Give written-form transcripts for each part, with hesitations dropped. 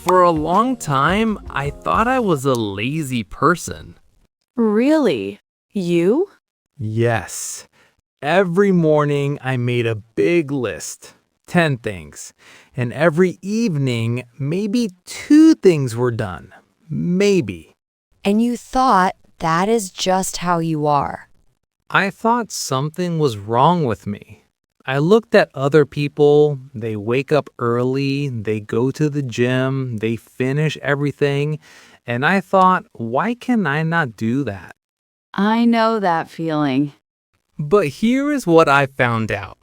For a long time, I thought I was a lazy person. Really? You? Yes. Every morning I made a big list, 10 things. And every evening, maybe 2 things were done. Maybe. And you thought that is just how you are. I thought something was wrong with me. I looked at other people, they wake up early, they go to the gym, they finish everything, and I thought, why can I not do that? I know that feeling. But here is what I found out.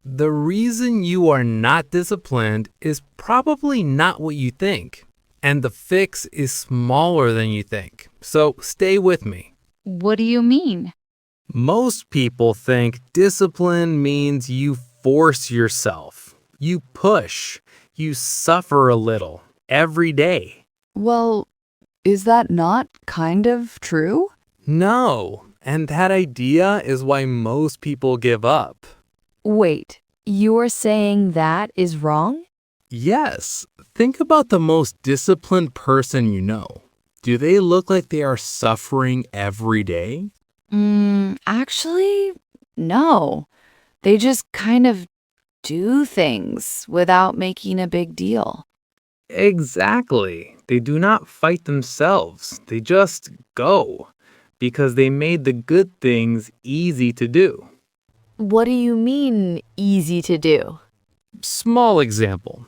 The reason you are not disciplined is probably not what you think, and the fix is smaller than you think. So stay with me. What do you mean? Most people think discipline means you force yourself, you push, you suffer a little every day. Well, is that not kind of true? No, and that idea is why most people give up. Wait, you're saying that is wrong? Yes, think about the most disciplined person you know. Do they look like they are suffering every day? Actually, no. They just kind of do things without making a big deal. Exactly. They do not fight themselves. They just go because they made the good things easy to do. What do you mean, easy to do? Small example.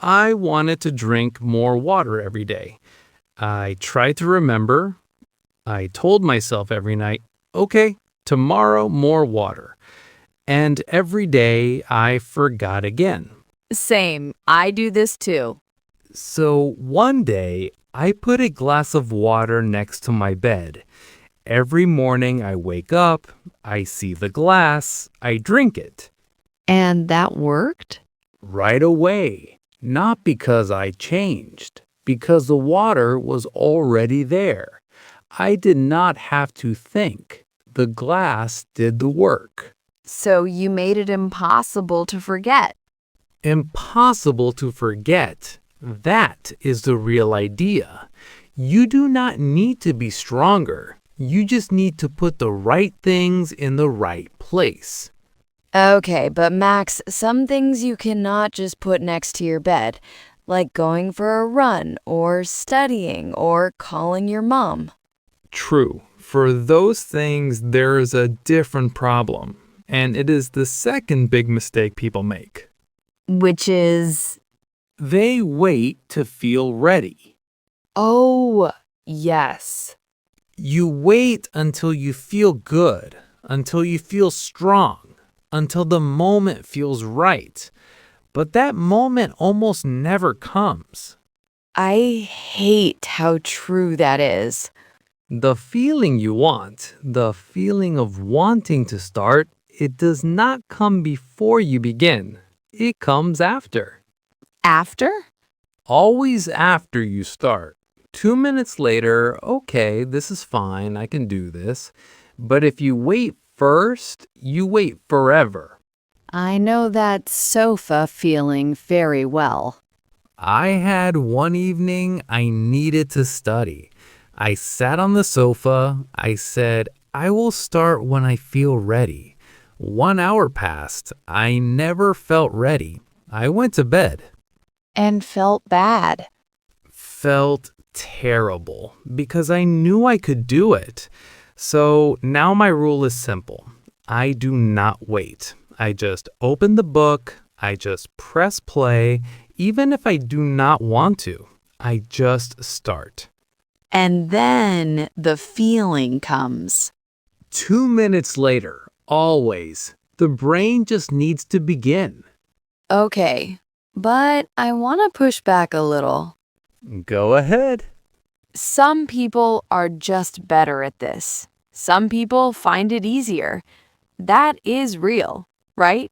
I wanted to drink more water every day. I tried to remember. I told myself every night, okay, tomorrow more water. And every day I forgot again. Same. I do this too. So one day I put a glass of water next to my bed. Every morning I wake up, I see the glass, I drink it. And that worked? Right away. Not because I changed, because the water was already there. I did not have to think. The glass did the work. So you made it impossible to forget. Impossible to forget. That is the real idea. You do not need to be stronger. You just need to put the right things in the right place. Okay, but Max, some things you cannot just put next to your bed, like going for a run, or studying, or calling your mom. True. For those things, there is a different problem. And it is the second big mistake people make. Which is, They wait to feel ready. oh, yes. You wait until you feel good, until you feel strong, until the moment feels right. But that moment almost never comes. I hate how true that is. The feeling you want, the feeling of wanting to start, it does not come before you begin. It comes after. After? Always after you start. 2 minutes later, okay, this is fine, I can do this. But if you wait first, you wait forever. I know that sofa feeling very well. I had one evening I needed to study. I sat on the sofa. I said, I will start when I feel ready. 1 hour passed. I never felt ready. I went to bed. And felt bad. Felt terrible because I knew I could do it. So now my rule is simple. I do not wait. I just open the book. I just press play. Even if I do not want to, I just start. And then the feeling comes. 2 minutes later, always, the brain just needs to begin. Okay, but I want to push back a little. Go ahead. Some people are just better at this. Some people find it easier. That is real, right?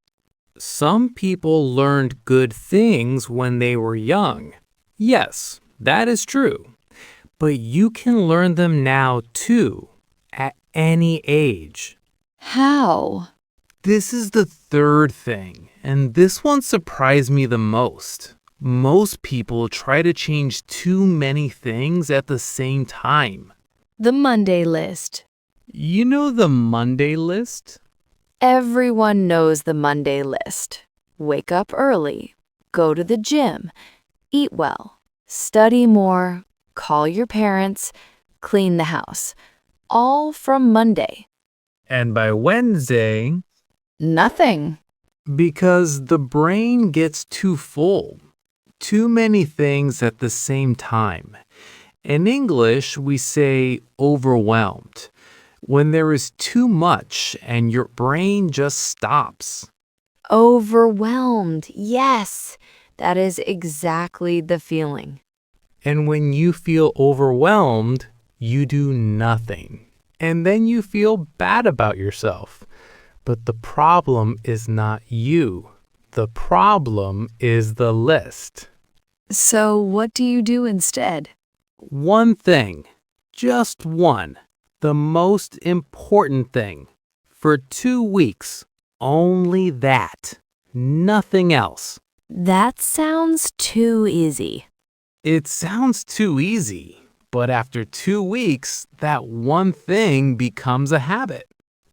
Some people learned good things when they were young. Yes, that is true. But you can learn them now too, at any age. How? This is the third thing, and this one surprised me the most. Most people try to change too many things at the same time. The Monday list. You know the Monday list? Everyone knows the Monday list. Wake up early, go to the gym, eat well, study more, call your parents, clean the house. All from Monday. And by Wednesday, Nothing. because the brain gets too full. Too many things at the same time. In English, we say overwhelmed, when there is too much and your brain just stops. Overwhelmed. Yes, that is exactly the feeling. And when you feel overwhelmed, you do nothing. And then you feel bad about yourself. But the problem is not you. The problem is the list. So, what do you do instead? One thing, just one, the most important thing. For 2 weeks, only that, nothing else. That sounds too easy. It sounds too easy, but after 2 weeks, that one thing becomes a habit.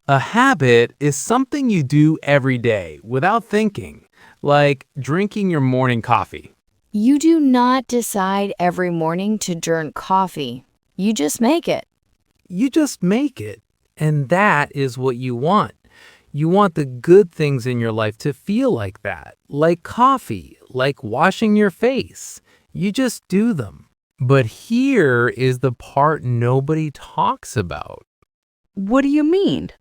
A habit is something you do every day without thinking, like drinking your morning coffee. You do not decide every morning to drink coffee. You just make it. You just make it, and that is what you want. You want the good things in your life to feel like that, like coffee, like washing your face. You just do them. But here is the part nobody talks about. What do you mean?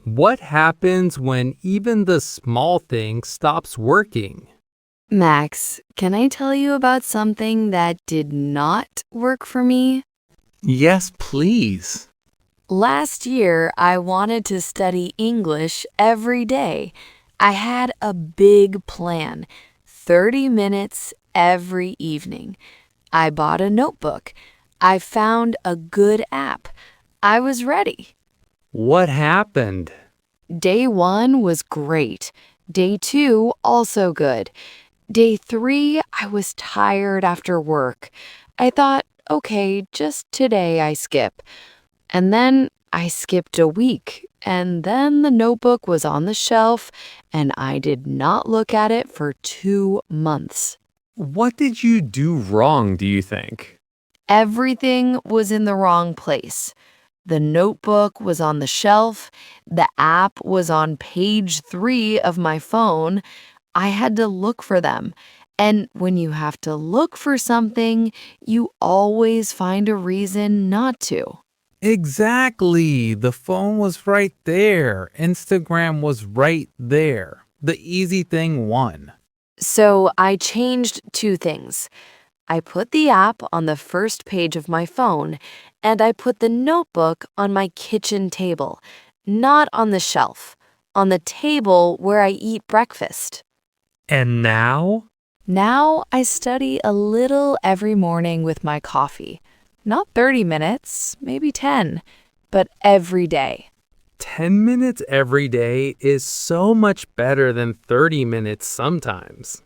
What happens when even the small thing stops working? Max, can I tell you about something that did not work for me? Yes, please. Last year, I wanted to study English every day. I had a big plan, 30 minutes every evening. I bought a notebook. I found a good app. I was ready. What happened? Day 1 was great. Day 2, also good. Day 3, I was tired after work. I thought, okay, just today I skip. And then I skipped a week, and then the notebook was on the shelf, and I did not look at it for 2 months. What did you do wrong, do you think? Everything was in the wrong place. The notebook was on the shelf. The app was on page 3 of my phone. I had to look for them. And when you have to look for something, you always find a reason not to. Exactly. The phone was right there. Instagram was right there. The easy thing won. So I changed 2 things. I put the app on the first page of my phone, and I put the notebook on my kitchen table, not on the shelf, on the table where I eat breakfast. And now? Now I study a little every morning with my coffee. Not 30 minutes, maybe 10, but every day. 10 minutes every day is so much better than 30 minutes sometimes.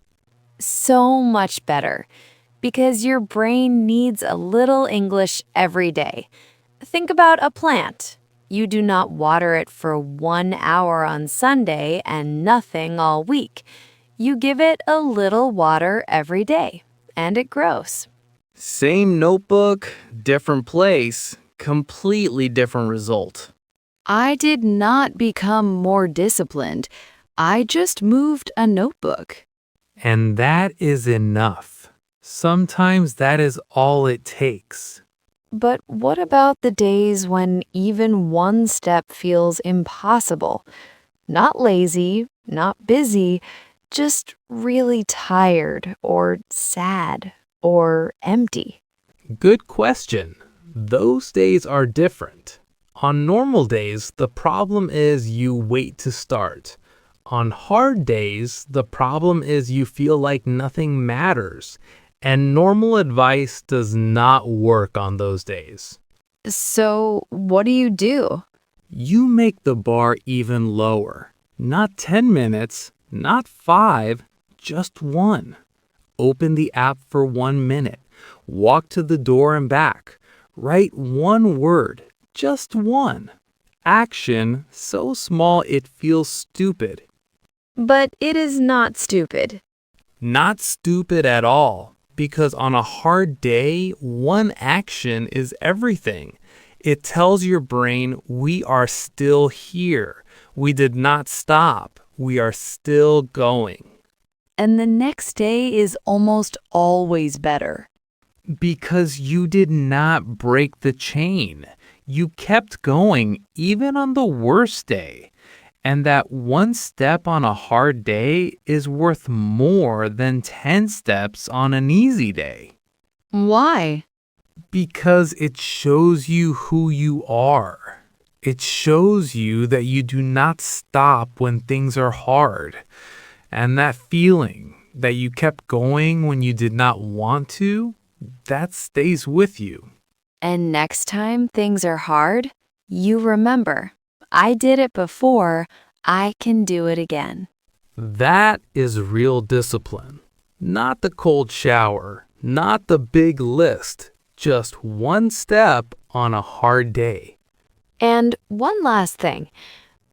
So much better, because your brain needs a little English every day. Think about a plant. You do not water it for 1 hour on Sunday and nothing all week. You give it a little water every day, and it grows. Same notebook, different place, completely different result. I did not become more disciplined. I just moved a notebook. And that is enough. Sometimes that is all it takes. But what about the days when even one step feels impossible? Not lazy, not busy, just really tired or sad or empty. Good question. Those days are different. On normal days, the problem is you wait to start. On hard days, the problem is you feel like nothing matters. And normal advice does not work on those days. So, what do you do? You make the bar even lower. Not 10 minutes, not 5, just 1. Open the app for 1 minute. Walk to the door and back. Write one word, just one. Action so small it feels stupid. But it is not stupid. Not stupid at all, because on a hard day, one action is everything. It tells your brain we are still here. We did not stop. We are still going. And the next day is almost always better. Because you did not break the chain. You kept going even on the worst day. And that one step on a hard day is worth more than 10 steps on an easy day. Why? Because it shows you who you are. It shows you that you do not stop when things are hard. And that feeling that you kept going when you did not want to, that stays with you. And next time things are hard, you remember, I did it before, I can do it again. That is real discipline. Not the cold shower, not the big list, just one step on a hard day. And one last thing.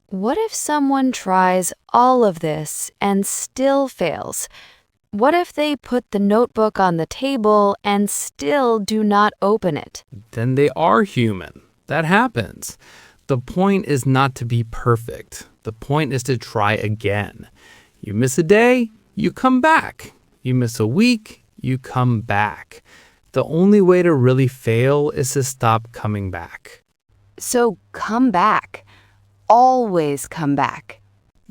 What if someone tries all of this and still fails? What if they put the notebook on the table and still do not open it? Then they are human. That happens. The point is not to be perfect. The point is to try again. You miss a day, you come back. You miss a week, you come back. The only way to really fail is to stop coming back. So come back. Always come back.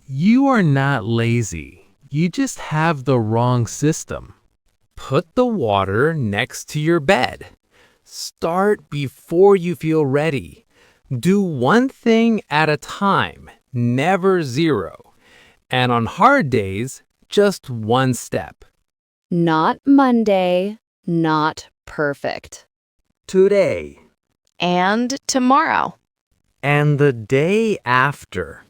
You are not lazy. You just have the wrong system. Put the water next to your bed. Start before you feel ready. Do one thing at a time, never zero. And on hard days, just one step. Not Monday, not perfect. Today. And tomorrow. And the day after.